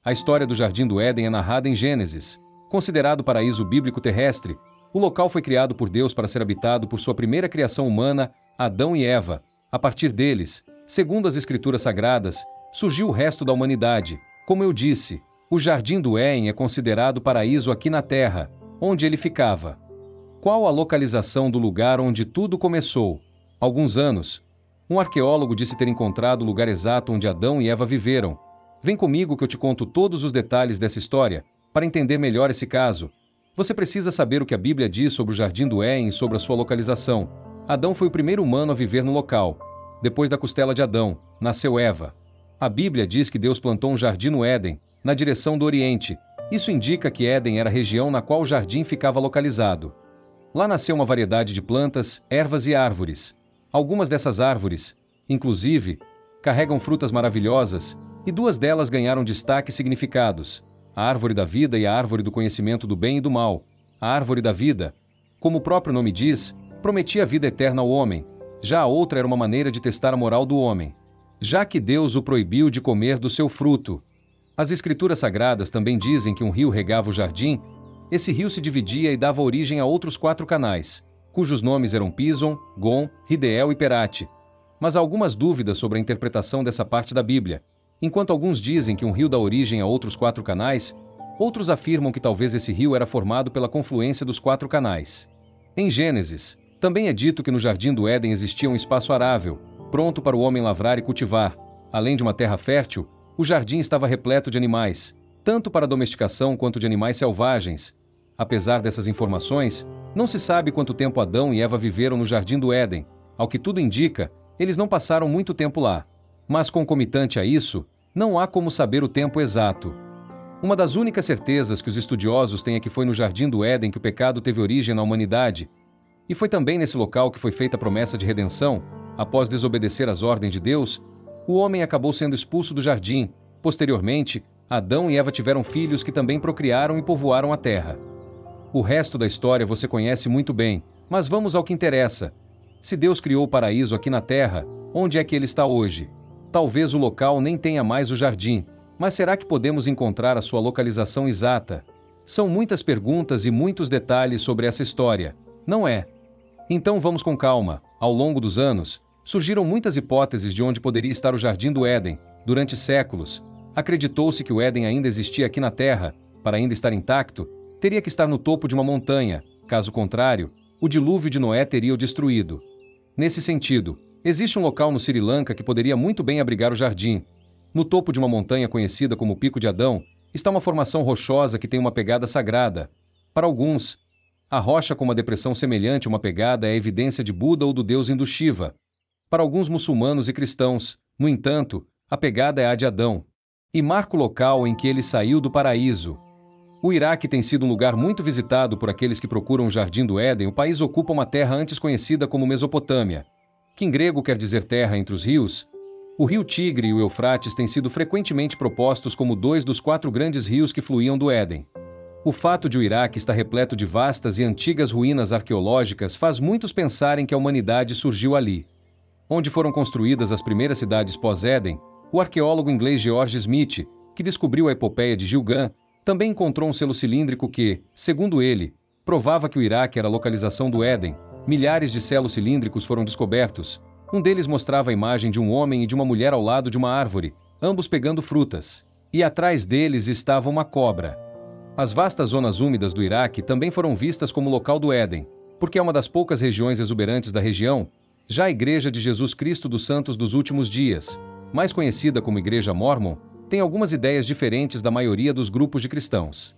A história do Jardim do Éden é narrada em Gênesis. Considerado paraíso bíblico terrestre, o local foi criado por Deus para ser habitado por sua primeira criação humana, Adão e Eva. A partir deles, segundo as Escrituras Sagradas, surgiu o resto da humanidade. Como eu disse, o Jardim do Éden é considerado paraíso aqui na Terra, onde ele ficava. Qual a localização do lugar onde tudo começou? Há alguns anos, um arqueólogo disse ter encontrado o lugar exato onde Adão e Eva viveram. Vem comigo que eu te conto todos os detalhes dessa história, para entender melhor esse caso. Você precisa saber o que a Bíblia diz sobre o Jardim do Éden e sobre a sua localização. Adão foi o primeiro humano a viver no local. Depois da costela de Adão, nasceu Eva. A Bíblia diz que Deus plantou um jardim no Éden, na direção do Oriente. Isso indica que Éden era a região na qual o jardim ficava localizado. Lá nasceu uma variedade de plantas, ervas e árvores. Algumas dessas árvores, inclusive, carregam frutas maravilhosas, e duas delas ganharam destaque e significados: a árvore da vida e a árvore do conhecimento do bem e do mal. A árvore da vida, como o próprio nome diz, prometia a vida eterna ao homem. Já a outra era uma maneira de testar a moral do homem, já que Deus o proibiu de comer do seu fruto. As Escrituras Sagradas também dizem que um rio regava o jardim. Esse rio se dividia e dava origem a outros 4 canais, cujos nomes eram Pison, Gon, Rideel e Perate. Mas há algumas dúvidas sobre a interpretação dessa parte da Bíblia. Enquanto alguns dizem que um rio dá origem a outros 4 canais, outros afirmam que talvez esse rio era formado pela confluência dos 4 canais. Em Gênesis, também é dito que no Jardim do Éden existia um espaço arável, pronto para o homem lavrar e cultivar. Além de uma terra fértil, o jardim estava repleto de animais, tanto para domesticação quanto de animais selvagens. Apesar dessas informações, não se sabe quanto tempo Adão e Eva viveram no Jardim do Éden. Ao que tudo indica, eles não passaram muito tempo lá. Mas concomitante a isso, não há como saber o tempo exato. Uma das únicas certezas que os estudiosos têm é que foi no Jardim do Éden que o pecado teve origem na humanidade. E foi também nesse local que foi feita a promessa de redenção. Após desobedecer às ordens de Deus, o homem acabou sendo expulso do jardim. Posteriormente, Adão e Eva tiveram filhos que também procriaram e povoaram a terra. O resto da história você conhece muito bem, mas vamos ao que interessa. Se Deus criou o paraíso aqui na terra, onde é que ele está hoje? Talvez o local nem tenha mais o jardim, mas será que podemos encontrar a sua localização exata? São muitas perguntas e muitos detalhes sobre essa história, não é? Então vamos com calma. Ao longo dos anos, surgiram muitas hipóteses de onde poderia estar o Jardim do Éden. Durante séculos, acreditou-se que o Éden ainda existia aqui na Terra. Para ainda estar intacto, teria que estar no topo de uma montanha. Caso contrário, o dilúvio de Noé teria o destruído. Nesse sentido, existe um local no Sri Lanka que poderia muito bem abrigar o jardim. No topo de uma montanha conhecida como Pico de Adão, está uma formação rochosa que tem uma pegada sagrada. Para alguns, a rocha com uma depressão semelhante a uma pegada é a evidência de Buda ou do deus hindu Shiva. Para alguns muçulmanos e cristãos, no entanto, a pegada é a de Adão, e marca o local em que ele saiu do paraíso. O Iraque tem sido um lugar muito visitado por aqueles que procuram o Jardim do Éden. O país ocupa uma terra antes conhecida como Mesopotâmia, que em grego quer dizer terra entre os rios. O rio Tigre e o Eufrates têm sido frequentemente propostos como 2 dos 4 grandes rios que fluíam do Éden. O fato de o Iraque estar repleto de vastas e antigas ruínas arqueológicas faz muitos pensarem que a humanidade surgiu ali. Onde foram construídas as primeiras cidades pós-Éden, o arqueólogo inglês George Smith, que descobriu a epopeia de Gilgan, também encontrou um selo cilíndrico que, segundo ele, provava que o Iraque era a localização do Éden. Milhares de selos cilíndricos foram descobertos. Um deles mostrava a imagem de um homem e de uma mulher ao lado de uma árvore, ambos pegando frutas. E atrás deles estava uma cobra. As vastas zonas úmidas do Iraque também foram vistas como local do Éden, porque é uma das poucas regiões exuberantes da região. Já a Igreja de Jesus Cristo dos Santos dos Últimos Dias, mais conhecida como Igreja Mórmon, tem algumas ideias diferentes da maioria dos grupos de cristãos.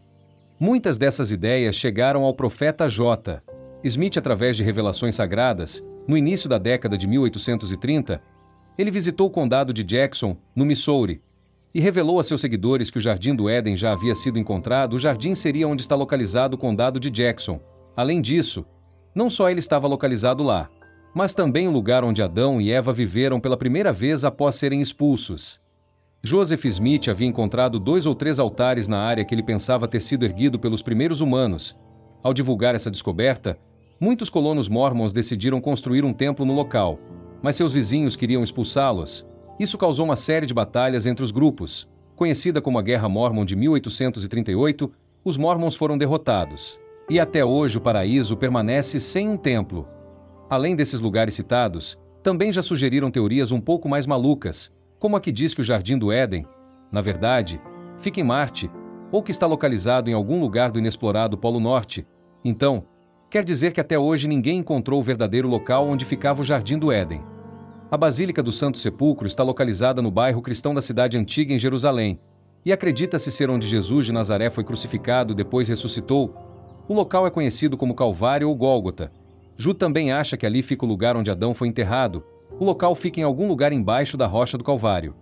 Muitas dessas ideias chegaram ao profeta J. Smith através de revelações sagradas. No início da década de 1830, ele visitou o condado de Jackson, no Missouri, e revelou a seus seguidores que o Jardim do Éden já havia sido encontrado. O jardim seria onde está localizado o condado de Jackson. Além disso, não só ele estava localizado lá, mas também o lugar onde Adão e Eva viveram pela primeira vez após serem expulsos. Joseph Smith havia encontrado 2 ou 3 altares na área que ele pensava ter sido erguido pelos primeiros humanos. Ao divulgar essa descoberta, muitos colonos mormons decidiram construir um templo no local, mas seus vizinhos queriam expulsá-los. Isso causou uma série de batalhas entre os grupos. conhecida como a Guerra Mórmon de 1838, os Mormons foram derrotados. E até hoje o paraíso permanece sem um templo. Além desses lugares citados, também já sugeriram teorias um pouco mais malucas, como a que diz que o Jardim do Éden, na verdade, fica em Marte, ou que está localizado em algum lugar do inexplorado Polo Norte. Então, quer dizer que até hoje ninguém encontrou o verdadeiro local onde ficava o Jardim do Éden. A Basílica do Santo Sepulcro está localizada no bairro cristão da cidade antiga em Jerusalém, e acredita-se ser onde Jesus de Nazaré foi crucificado e depois ressuscitou. O local é conhecido como Calvário ou Gólgota. Ju também acha que ali fica o lugar onde Adão foi enterrado. O local fica em algum lugar embaixo da rocha do Calvário.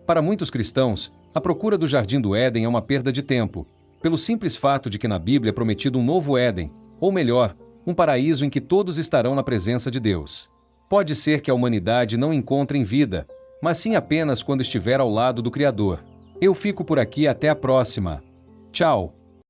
Para muitos cristãos, a procura do Jardim do Éden é uma perda de tempo, pelo simples fato de que na Bíblia é prometido um novo Éden, ou melhor, um paraíso em que todos estarão na presença de Deus. Pode ser que a humanidade não encontre em vida, mas sim apenas quando estiver ao lado do Criador. Eu fico por aqui até a próxima. Tchau!